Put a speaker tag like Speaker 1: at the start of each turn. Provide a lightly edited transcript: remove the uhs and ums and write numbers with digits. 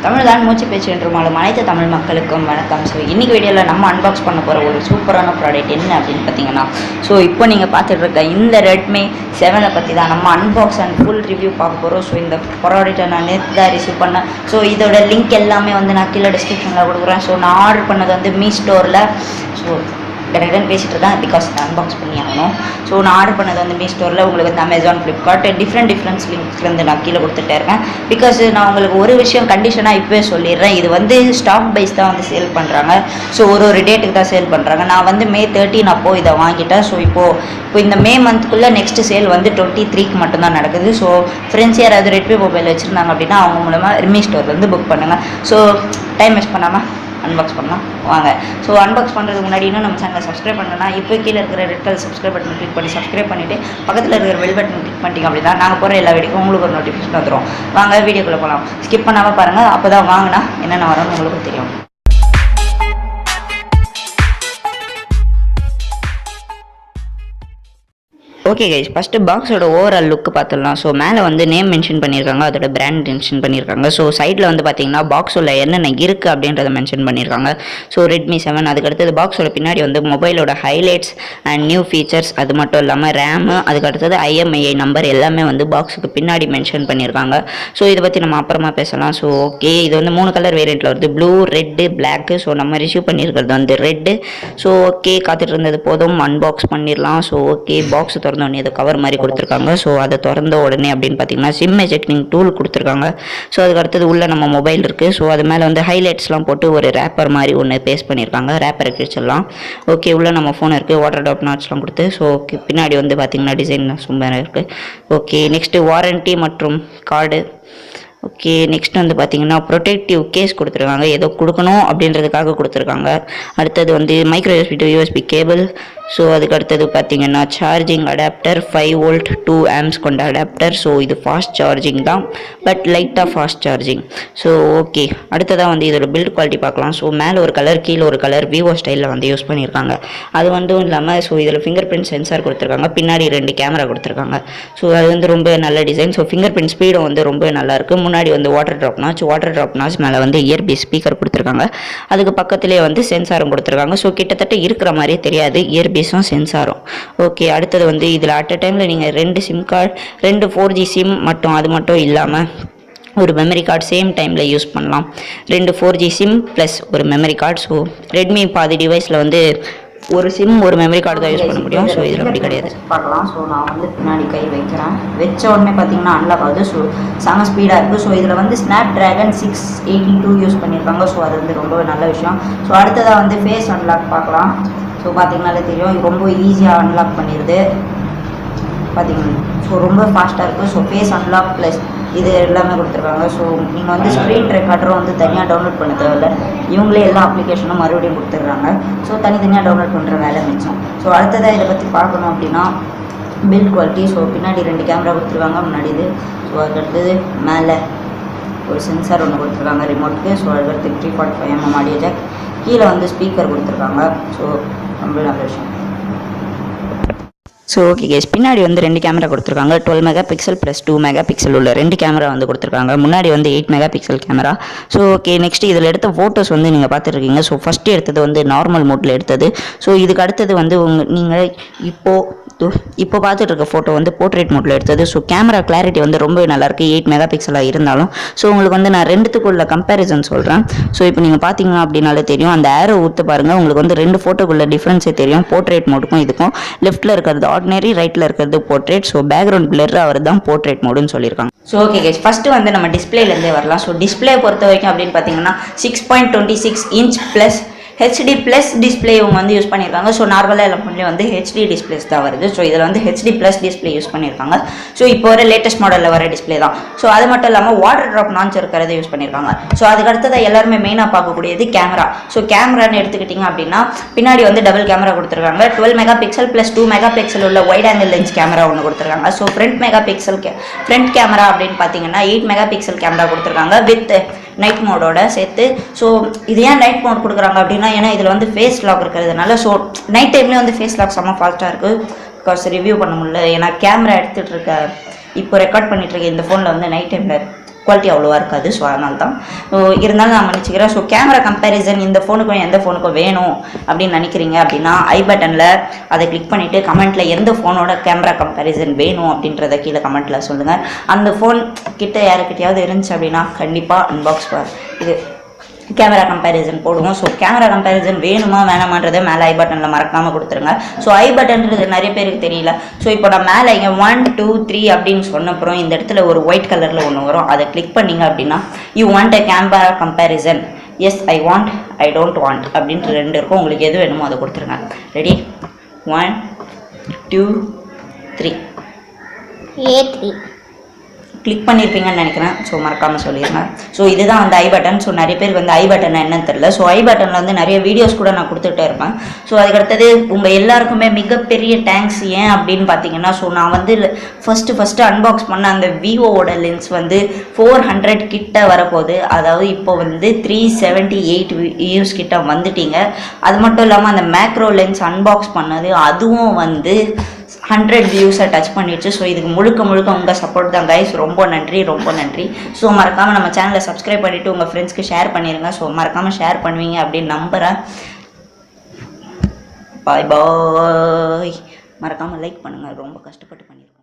Speaker 1: தமிழ் தான் மூச்சு பேச்சு என்றுமாலும் அனைத்து தமிழ் மக்களுக்கும் வணக்கம். ஸோ இன்றைக்கி வீடியோவில் நம்ம அன்பாக்ஸ் பண்ண போகிற ஒரு சூப்பரான ப்ராடக்ட் என்ன அப்படின்னு பார்த்தீங்கன்னா, ஸோ இப்போ நீங்கள் பார்த்துட்டு இருக்க இந்த Redmi 7 பற்றி தான் நம்ம அன்பாக்ஸ் அண்ட் ஃபுல் ரிவ்யூ பார்க்க போகிறோம். ஸோ இந்த ப்ராடக்ட்டை நான் நேற்று தான் ரிசீவ் பண்ணேன். ஸோ இதோட லிங்க் எல்லாமே வந்து நான் கீழே டிஸ்கிரிப்ஷனில் கொடுக்குறேன். ஸோ நான் ஆர்டர் பண்ணது வந்து மீ ஸ்டோரில். ஸோ கடகடன் பேசிகிட்டு இருக்கேன் பிகாஸ் அன்பாக்ஸ் பண்ணி ஆகணும். ஸோ நான் ஆர்டர் பண்ணது வந்து மீ ஸ்டோரில். உங்களுக்கு வந்து அமேசான், ஃப்ளிப்கார்ட் டிஃப்ரெண்ட்ஸ் லிங்க்ஸ்லேருந்து நான் கீழே கொடுத்துட்டே இருக்கேன். பிகாஸ் நான் உங்களுக்கு ஒரு விஷயம் கண்டிஷனாக இப்போவே சொல்லிடுறேன். இது வந்து ஸ்டாக் பைஸ் தான் வந்து சேல் பண்ணுறாங்க. ஸோ ஒரு டேட்டுக்கு தான் சேல் பண்ணுறாங்க. நான் வந்து May 13 அப்போது இதை வாங்கிட்டேன். ஸோ இப்போ இந்த மே மந்த்துக்குள்ளே நெக்ஸ்ட் சேல் வந்து 23க்கு மட்டும்தான் நடக்குது. ஸோ ஃப்ரெண்ட்ஸ் யாராவது ரெட்மி மொபைல் வச்சுருந்தாங்க அப்படின்னா அவங்க மூலமாக ரெட்மி ஸ்டோர்லேருந்து புக் பண்ணுங்கள். ஸோ டைம் வேஸ்ட் பண்ணாமல் அன்பாக்ஸ் பண்ணலாம் வாங்க. ஸோ அன்பாக்ஸ் பண்ணுறதுக்கு முன்னாடி இன்னும் நம்ம சேனலை சப்ஸ்கிரைப் பண்ணலன்னா இப்போ கீழே இருக்கிற red colour subscribe button click பண்ணி சப்ஸ்கிரைப் பண்ணிவிட்டு பக்கத்தில் இருக்கிற பெல் பட்டன் கிளிக் பண்ணிட்டீங்க அப்படின்னா நாங்கள் போகிற எல்லா வீடியோக்கும் உங்களுக்கு ஒரு நோட்டிஃபிகேஷன் வந்துடும். வாங்க வீடியோக்குள்ளே போகலாம். ஸ்கிப் பண்ணாமல் பாருங்கள். அப்போ தான் வாங்கினா என்னென்ன வரும்னு உங்களுக்கு தெரியும். ஓகே கைஸ், ஃபஸ்ட்டு பாக்ஸோட ஓவரால் லுக்கு பார்த்துடலாம். ஸோ மேலே வந்து நேம் மென்ஷன் பண்ணியிருக்காங்க, அதோட பிராண்ட் மென்ஷன் பண்ணியிருக்காங்க. ஸோ சைடில் வந்து பார்த்தீங்கன்னா பாக்ஸோட என்னென்ன இருக்குது அப்படின்றத மென்ஷன் பண்ணியிருக்காங்க. So Redmi7. அதுக்கடுத்தது பாக்ஸோட பின்னாடி வந்து மொபைலோட ஹைலைட்ஸ் அண்ட் நியூ ஃபீச்சர்ஸ், அது மட்டும் இல்லாமல் ரேமு, அதுக்கடுத்தது IMEI நம்பர் எல்லாமே வந்து பாக்ஸுக்கு பின்னாடி மென்ஷன் பண்ணியிருக்காங்க. ஸோ இதை பற்றி நம்ம அப்புறமா பேசலாம். ஸோ ஓகே, இது வந்து 3 கலர் வேரியண்ட்டில் வருது, ப்ளூ, ரெட்டு, பிளாக்கு. ஸோ நம்ம ரிசீவ் பண்ணியிருக்கிறது வந்து ரெட்டு. ஸோ ஓகே, காத்துட்டு இருந்தது போதும், அன்பாக்ஸ் பண்ணிடலாம். ஸோ ஓகே, பாக்ஸ் திறந்தோடனே இது கவர் மாதிரி கொடுத்துருக்காங்க. ஸோ அதை திறந்த உடனே அப்படின்னு பார்த்தீங்கன்னா சிம் எஜெக்டிங் டூல் கொடுத்துருக்காங்க. ஸோ அதுக்கு அடுத்தது உள்ள நம்ம மொபைல் இருக்குது. ஸோ அது மேலே வந்து ஹைலைட்ஸ்லாம் போட்டு ஒரு ரேப்பர் மாதிரி ஒன்று பேஸ்ட் பண்ணியிருக்காங்க. ரேப்பரை கிழிச்சிடலாம். ஓகே, உள்ள நம்ம ஃபோன் இருக்குது, வாட்டர் ட்ராப் நாட்ஸ்லாம் கொடுத்து. ஸோ ஓகே, பின்னாடி வந்து பார்த்தீங்கன்னா டிசைன் சூப்பராக இருக்குது. ஓகே, நெக்ஸ்ட்டு வாரண்ட்டி மற்றும் கார்டு. ஓகே, நெக்ஸ்ட் வந்து பார்த்தீங்கன்னா ப்ரொடெக்டிவ் கேஸ் கொடுத்துருக்காங்க, ஏதோ கொடுக்கணும் அப்படின்றதுக்காக கொடுத்துருக்காங்க. அடுத்தது வந்து micro USB to USB cable. So அதுக்கு அடுத்தது பார்த்தீங்கன்னா சார்ஜிங் அடாப்டர், 5 வோல்ட் 2 ஆம்ஸ் கொண்ட அடாப்டர். ஸோ இது ஃபாஸ்ட் சார்ஜிங் தான், பட் லைட்டாக ஃபாஸ்ட் சார்ஜிங். ஸோ ஓகே, அடுத்ததாக வந்து இதோட பில்ட் குவாலிட்டி பார்க்கலாம். ஸோ மேலே ஒரு கலர், கீழே ஒரு கலர், விவோ ஸ்டைலில் வந்து யூஸ் பண்ணியிருக்காங்க. அது வந்து இல்லாமல் ஸோ இதில் ஃபிங்கர் பிரிண்ட் சென்சார் கொடுத்துருக்காங்க, பின்னாடி 2 கேமரா கொடுத்துருக்காங்க. ஸோ அது வந்து ரொம்ப நல்ல டிசைன். ஸோ ஃபிங்கர் பிரிண்ட் ஸ்பீடும் வந்து ரொம்ப நல்லாயிருக்கு. முன்னாடி வந்து வாட்டர் ட்ராப் நாச் மேலே வந்து இயர்பீஸ் ஸ்பீக்கர் கொடுத்துருக்காங்க. அதுக்கு பக்கத்துலேயே வந்து சென்சாரும் கொடுத்துருக்காங்க. ஸோ கிட்டத்தட்ட இருக்கிற மாதிரியே தெரியாது, இயர்பீஸும் சென்சாரும். ஓகே, அடுத்தது வந்து இதில் அட் அ டைமில் நீங்கள் 2 சிம் கார்டு, 2 4G சிம் மட்டும், அது மட்டும் இல்லாமல் ஒரு மெமரி கார்டு சேம் டைமில் யூஸ் பண்ணலாம். 2 4G சிம் ப்ளஸ் ஒரு மெமரி கார்டு. ஸோ ரெட்மி பாதி டிவைஸில் வந்து ஒரு சிம் ஒரு மெமரி கார்டு தான் யூஸ் பண்ண முடியும். ஸோ இதில் அப்படி கிடையாது. பார்க்கலாம். ஸோ நான் வந்து பின்னாடி கை வைக்கிறேன். வச்ச உடனே பார்த்தீங்கன்னா அன்லாக் ஆகுது. ஸோ செம ஸ்பீடாக இருக்குது. ஸோ இதில் வந்து Snapdragon 682 யூஸ் பண்ணியிருக்காங்க. ஸோ அது வந்து ரொம்ப நல்ல விஷயம். ஸோ அடுத்ததாக வந்து ஃபேஸ் அன்லாக் பார்க்கலாம். ஸோ பார்த்தீங்கன்னாலே தெரியும், ரொம்ப ஈஸியாக அன்லாக் பண்ணிடுது பார்த்தீங்கன்னா. ஸோ ரொம்ப ஃபாஸ்ட்டாக இருக்குது. ஸோ ஃபேஸ் அன்லாக் ப்ளஸ் இது எல்லாமே கொடுத்துருக்காங்க. ஸோ நீங்கள் வந்து ஸ்க்ரீன் ரெக்கார்டரும் வந்து தனியாக டவுன்லோட் பண்ண தேவையில்ல, இவங்களே எல்லா அப்ளிகேஷனும் மறுபடியும் கொடுத்துட்றாங்க. ஸோ தனித்தனியாக டவுன்லோட் பண்ணுற வேலை மிச்சம். ஸோ அடுத்ததாக இதை பற்றி பார்க்கணும் அப்படின்னா பில்ட் குவாலிட்டி. ஸோ பின்னாடி 2 கேமரா கொடுத்துருக்காங்க, முன்னாடி இது. ஸோ அதுக்கடுத்தது மேலே ஒரு சென்சார் ஒன்று கொடுத்துருக்காங்க ரிமோட்டுக்கு. ஸோ அதுக்கடுத்து 345mm ஆடியோ ஜாக். கீழே வந்து ஸ்பீக்கர் கொடுத்துருக்காங்க. ஸோ ரொம்ப நல்ல விஷயம். ஸோ ஓகே கேஸ், பின்னாடி வந்து 2 கேமரா கொடுத்துருக்காங்க. 12 மெகாபிக்சல் ப்ளஸ் 2 மெகாபிக்சல் உள்ள 2 கேமரா வந்து கொடுத்துருக்காங்க. முன்னாடி வந்து 8 megapixel camera. So okay, next இதில் எடுத்த ஃபோட்டோஸ் வந்து நீங்கள் பார்த்துருக்கீங்க. ஸோ ஃபஸ்ட்டு எடுத்தது வந்து நார்மல் மோட்டில் எடுத்தது. ஸோ இதுக்கு அடுத்தது வந்து நீங்கள் இப்போ பார்த்துட்டு இருக்க ஃபோட்டோ வந்து போர்ட்ரேட் மோட்டில் எடுத்தது. ஸோ கேமரா கிளாரிட்டி வந்து ரொம்ப நல்லாயிருக்கு, 8 மெகாபிக்சலாக இருந்தாலும். ஸோ உங்களுக்கு வந்து நான் 2த்துக்குள்ள கம்பேரிசன் சொல்கிறேன். ஸோ இப்போ நீங்கள் பார்த்தீங்கன்னா அப்படின்னாலே தெரியும், அந்த ஏரோ ஊற்று பாருங்கள், உங்களுக்கு வந்து 2 ஃபோட்டோக்குள்ள டிஃப்ரென்ஸே தெரியும். போர்ட்ரேட் மோடுக்கும் இதுக்கும் லெஃப்ட்டில் இருக்கிறது ஆர்டினரி, ரைட்டில் இருக்கிறது போர்ட்ரேட். ஸோ பேக்ரவுண்ட் பிளர் அவர் தான் போர்ட்ரேட் மோடுன்னு சொல்லியிருக்காங்க. ஸோ ஓகே கேஸ், ஃபஸ்ட்டு வந்து நம்ம டிஸ்பிளேலேருந்தே வரலாம். ஸோ டிஸ்பிளே பொறுத்த வரைக்கும் அப்படின்னு பார்த்தீங்கன்னா 6.26 inch plus HD plus display இவங்க வந்து யூஸ் பண்ணியிருக்காங்க. ஸோ நார்மலாக எல்லா ஃபோன்லேயும் வந்து HD டிஸ்பிளேஸ் தான் வருது. ஸோ இதில் வந்து HD ப்ளஸ் டிஸ்பிளே யூஸ் பண்ணியிருக்காங்க. ஸோ இப்போ வர லேட்டஸ்ட் மாடலில் வர டிஸ்பிளே தான். ஸோ அது மட்டும் இல்லாமல் வாட்டர் ட்ராப் நான்ச் இருக்கிறத யூஸ் பண்ணியிருக்காங்க. ஸோ அதுக்கு அடுத்ததாக எல்லாருமே மெயினாக பார்க்கக்கூடியது கேமரா. ஸோ கேமரான்னு எடுத்துக்கிட்டிங்க அப்படின்னா பின்னாடி வந்து டபுள் கேமரா கொடுத்துருக்காங்க. 12 மெகாபிக்சல் ப்ளஸ் 2 மெகாபிக்சல் உள்ள வைட் ஆங்கிள் லென்ஸ் கேமரா ஒன்று கொடுத்துருக்காங்க. ஸோ ஃப்ரண்ட் கேமரா அப்படின்னு பார்த்தீங்கன்னா 8 மெகாபிக்சல் கேமரா கொடுத்துருக்காங்க வித் நைட் மோடோட சேர்த்து. ஸோ இது ஏன் நைட் மோட் கொடுக்குறாங்க அப்படின்னா, ஏன்னா இதில் வந்து ஃபேஸ் லாக் இருக்கிறதுனால. ஸோ நைட் டைம்லேயே வந்து ஃபேஸ் லாக் செம்ம ஃபாஸ்ட்டாக இருக்குது. பிகாஸ் ரிவ்யூ பண்ண முடியல, ஏன்னா கேமரா எடுத்துகிட்டு இருக்க இப்போ ரெக்கார்ட் பண்ணிகிட்டு இருக்க இந்த ஃபோனில் வந்து நைட் டைமில் குவாலிட்டி அவ்வளோவா இருக்காது. ஸோ அதனால தான் இருந்தாலும் நான் மன்னிச்சுக்கிறேன். ஸோ கேமரா கம்பேரிசன் இந்த ஃபோனுக்கும் எந்த ஃபோனுக்கும் வேணும் அப்படின்னு நினைக்கிறீங்க அப்படின்னா ஐ பட்டனில் அதை கிளிக் பண்ணிவிட்டு கமெண்ட்டில் எந்த ஃபோனோட கேமரா கம்பேரிசன் வேணும் அப்படின்றத கீழே கமெண்ட்டில் சொல்லுங்கள். அந்த ஃபோன் கிட்ட யாருக்கிட்டையாவது இருந்துச்சு அப்படின்னா கண்டிப்பாக அன்பாக்ஸ் இது கேமரா கம்பேரிசன் போடுவோம். ஸோ கேமரா கம்பேரிசன் வேணுமா வேணாமான்றதை மேலே ஐ பட்டனில் மறக்காமல் கொடுத்துருங்க. ஸோ ஐ பட்டன்றது நிறைய பேருக்கு தெரியல. ஸோ இப்போ நான் மேலே இங்கே 1 2 3 அப்படின்னு சொன்னப்புறம் இந்த இடத்துல ஒரு ஒயிட் கலரில் ஒன்று வரும். அதை கிளிக் பண்ணிங்க அப்படின்னா you want a camera comparison, yes I want, I don't want அப்படின்ட்டு 2 இருக்கும். உங்களுக்கு எது வேணுமோ அதை கொடுத்துருங்க. ரெடி? 1 2 3
Speaker 2: A3
Speaker 1: கிளிக் பண்ணியிருப்பீங்கன்னு நினைக்கிறேன். ஸோ மறக்காமல் சொல்லிடுங்க. ஸோ இதுதான் வந்து ஐ பட்டன். ஸோ நிறைய பேருக்கு வந்து ஐ பட்டன் என்னன்னு தெரியல. ஸோ ஐ பட்டனில் வந்து நிறைய வீடியோஸ் கூட நான் கொடுத்துட்டே இருப்பேன். ஸோ அதுக்கடுத்தது உங்கள் எல்லாருக்குமே மிகப்பெரிய தேங்க்ஸ். ஏன் அப்படின்னு பார்த்தீங்கன்னா, ஸோ நான் வந்து ஃபஸ்ட்டு அன்பாக்ஸ் பண்ண அந்த விவோவோட லென்ஸ் வந்து 400 கிட்ட வரப்போகுது. அதாவது இப்போ வந்து 378 வியூஸ் கிட்ட வந்துட்டீங்க. அது மட்டும் இல்லாமல் அந்த மேக்ரோ லென்ஸ் அன்பாக்ஸ் பண்ணது அதுவும் வந்து 100 வியூஸை டச் பண்ணிடுச்சு. ஸோ இதுக்கு முழுக்க உங்கள் சப்போர்ட் தான் கைஸ். ரொம்ப நன்றி. ஸோ மறக்காமல் நம்ம சேனலை சப்ஸ்கிரைப் பண்ணிவிட்டு உங்கள் ஃப்ரெண்ட்ஸ்க்கு ஷேர் பண்ணிடுங்க. ஸோ மறக்காமல் ஷேர் பண்ணுவீங்க அப்படின்னு நம்புகிறேன். பாய். மறக்காமல் லைக் பண்ணுங்கள். ரொம்ப கஷ்டப்பட்டு பண்ணியிருக்கோம்.